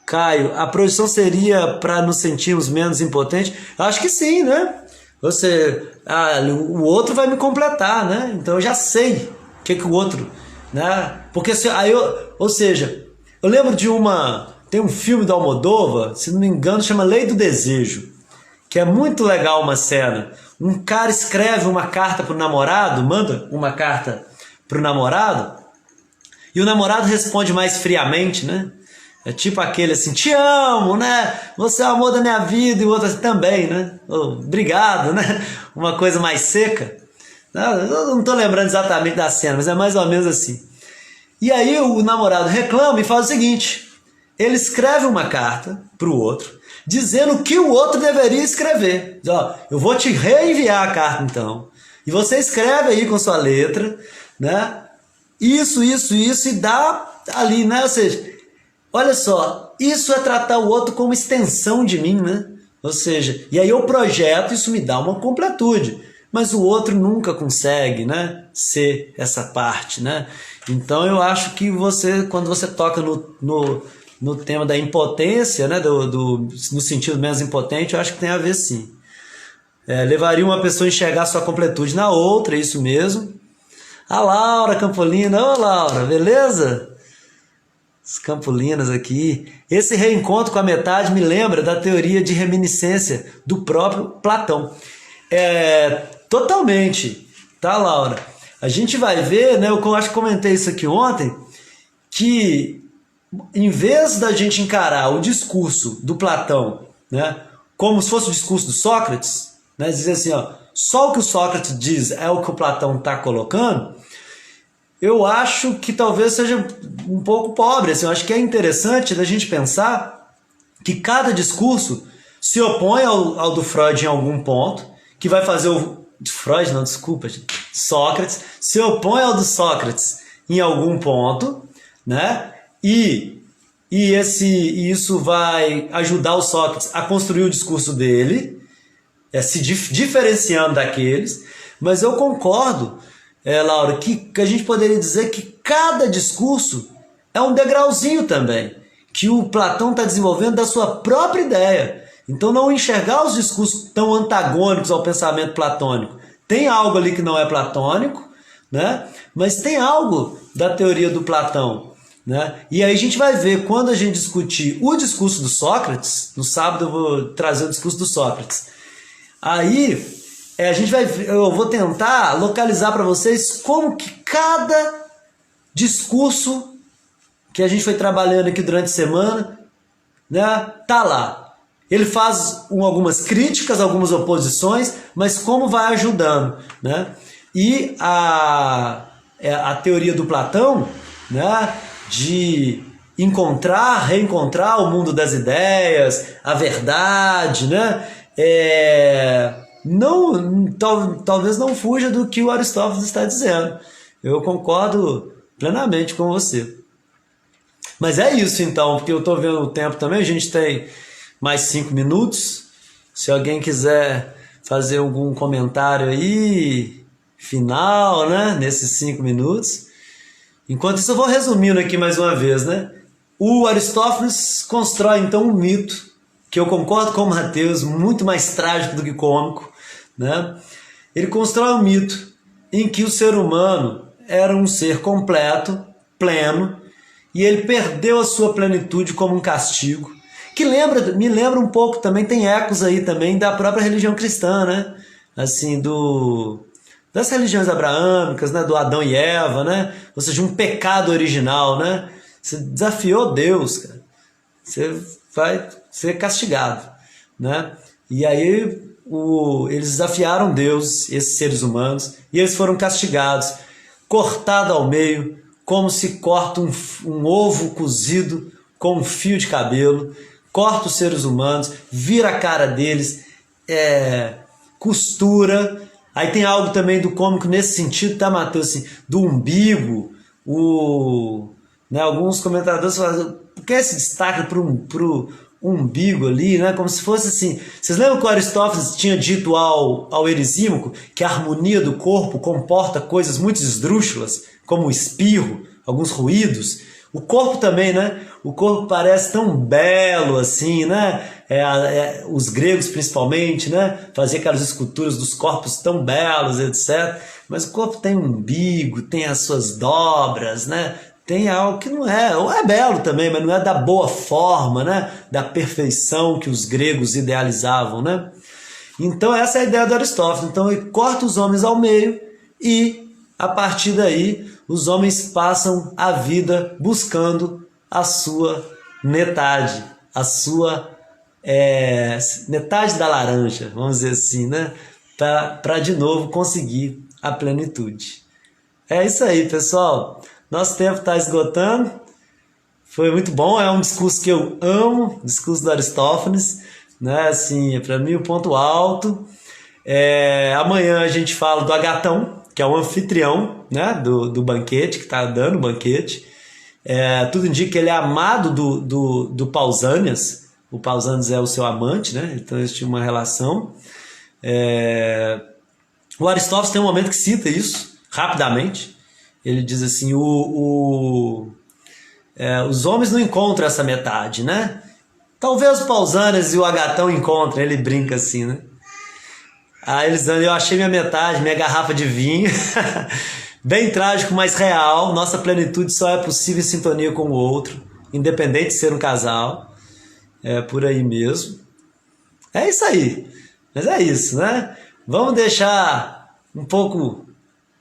Caio, a projeção seria para nos sentirmos menos impotentes? Eu acho que sim, né? O outro vai me completar, né? Então eu já sei o que o outro, né? Porque ou seja, eu lembro tem um filme do Almodóvar, se não me engano, chama Lei do Desejo, que é muito legal uma cena. Um cara escreve uma carta para o namorado, manda uma carta para o namorado, e o namorado responde mais friamente, né? É tipo aquele assim, te amo, né? Você é o amor da minha vida, e o outro assim, também, né? Obrigado, né? Uma coisa mais seca. Eu não estou lembrando exatamente da cena, mas é mais ou menos assim. E aí o namorado reclama e faz o seguinte, ele escreve uma carta para o outro, dizendo o que o outro deveria escrever. Diz, ó, eu vou te reenviar a carta então, e você escreve aí com sua letra, né? Isso, e dá ali, né? Ou seja, olha só, isso é tratar o outro como extensão de mim, né? Ou seja, e aí eu projeto, isso me dá uma completude, mas o outro nunca consegue, né, ser essa parte, né? Então eu acho que você, quando você toca no tema da impotência, né, no sentido menos impotente, eu acho que tem a ver sim. Levaria uma pessoa a enxergar sua completude na outra, é isso mesmo. A Laura Campolina, ô Laura, beleza? Os Campolinas aqui. Esse reencontro com a metade me lembra da teoria de reminiscência do próprio Platão. Totalmente, tá, Laura? A gente vai ver, né? Eu acho que comentei isso aqui ontem, que em vez da gente encarar o discurso do Platão, né, como se fosse o discurso do Sócrates, né, dizer assim, ó, só o que o Sócrates diz é o que o Platão está colocando, eu acho que talvez seja um pouco pobre. Assim, eu acho que é interessante da gente pensar que cada discurso se opõe ao do Freud em algum ponto, que vai fazer o... Freud não, desculpa, Sócrates, se opõe ao do Sócrates em algum ponto, né? E isso vai ajudar o Sócrates a construir o discurso dele, se diferenciando daqueles. Mas eu concordo, Laura, que a gente poderia dizer que cada discurso é um degrauzinho também, que o Platão está desenvolvendo da sua própria ideia. Então não enxergar os discursos tão antagônicos ao pensamento platônico. Tem algo ali que não é platônico, né? Mas tem algo da teoria do Platão, né? E aí a gente vai ver, quando a gente discutir o discurso do Sócrates, no sábado eu vou trazer o discurso do Sócrates, aí eu vou tentar localizar para vocês como que cada discurso que a gente foi trabalhando aqui durante a semana, né, tá lá. Ele faz algumas críticas, algumas oposições, mas como vai ajudando, né? E a teoria do Platão, né, de reencontrar o mundo das ideias, a verdade, né? Talvez não fuja do que o Aristóteles está dizendo. Eu concordo plenamente com você. Mas é isso então, porque eu estou vendo o tempo também, a gente tem mais 5 minutos. Se alguém quiser fazer algum comentário aí, final, né, nesses 5 minutos. Enquanto isso eu vou resumindo aqui mais uma vez, né? O Aristóteles constrói então um mito, que eu concordo com o Mateus, muito mais trágico do que cômico, né? Ele constrói um mito em que o ser humano era um ser completo, pleno, e ele perdeu a sua plenitude como um castigo, que me lembra um pouco também, tem ecos aí também da própria religião cristã, né? Assim, das religiões abraâmicas, né? Do Adão e Eva, né? Ou seja, um pecado original, né? Você desafiou Deus, cara. Você vai ser castigado, né? E aí eles desafiaram Deus, esses seres humanos, e eles foram castigados, cortado ao meio, como se corta um ovo cozido com um fio de cabelo, corta os seres humanos, vira a cara deles, costura. Aí tem algo também do cômico nesse sentido, tá, Matheus? Assim, do umbigo, né, alguns comentadores falam, por que esse destaque pro umbigo ali, né? Como se fosse assim. Vocês lembram que o Aristóteles tinha dito ao Erisímaco que a harmonia do corpo comporta coisas muito esdrúxulas, como o espirro, alguns ruídos? O corpo também, né? O corpo parece tão belo assim, né? Os gregos principalmente, né? Faziam aquelas esculturas dos corpos tão belos, etc. Mas o corpo tem um umbigo, tem as suas dobras, né? Tem algo que não é, ou é belo também, mas não é da boa forma, né? Da perfeição que os gregos idealizavam, né? Então essa é a ideia do Aristóteles. Então ele corta os homens ao meio e, a partir daí, os homens passam a vida buscando a sua metade, a sua metade da laranja, vamos dizer assim, né? Para de novo conseguir a plenitude. É isso aí, pessoal. Nosso tempo está esgotando. Foi muito bom, é um discurso que eu amo, o discurso do Aristófanes, né? Assim, para mim o ponto alto. Amanhã a gente fala do Agatão, que é o anfitrião, né, do banquete, que está dando o banquete. Tudo indica que ele é amado do Pausânias, o Pausanias é o seu amante, né? Então eles tinham uma relação. O Aristófanes tem um momento que cita isso, rapidamente. Ele diz assim, os homens não encontram essa metade, né? Talvez o Pausanias e o Agatão encontrem, ele brinca assim, né? Aí eles dizem, eu achei minha metade, minha garrafa de vinho, bem trágico, mas real, nossa plenitude só é possível em sintonia com o outro, independente de ser um casal, é por aí mesmo. É isso aí, mas é isso, né? Vamos deixar um pouco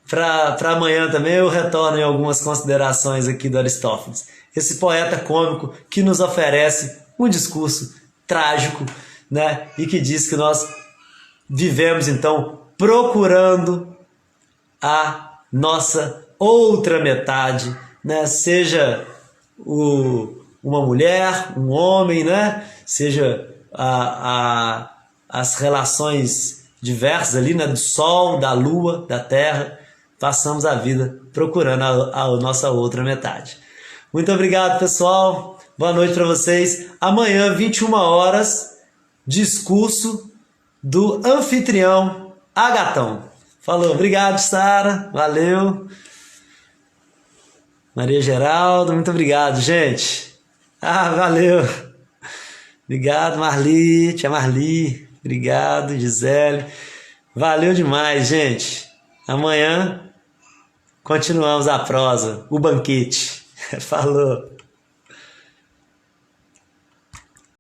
para amanhã também, eu retorno em algumas considerações aqui do Aristófanes. Esse poeta cômico que nos oferece um discurso trágico, né? E que diz que nós vivemos então procurando a nossa outra metade, né? Seja uma mulher, um homem, né? Seja as relações diversas ali, né? Do sol, da lua, da terra, passamos a vida procurando a nossa outra metade. Muito obrigado, pessoal. Boa noite para vocês. Amanhã, 21 horas, discurso do anfitrião Agatão. Falou. Obrigado, Sara. Valeu. Maria Geraldo, muito obrigado, gente. Valeu. Obrigado, Marli, tia Marli. Obrigado, Gisele. Valeu demais, gente. Amanhã continuamos a prosa, o banquete. Falou.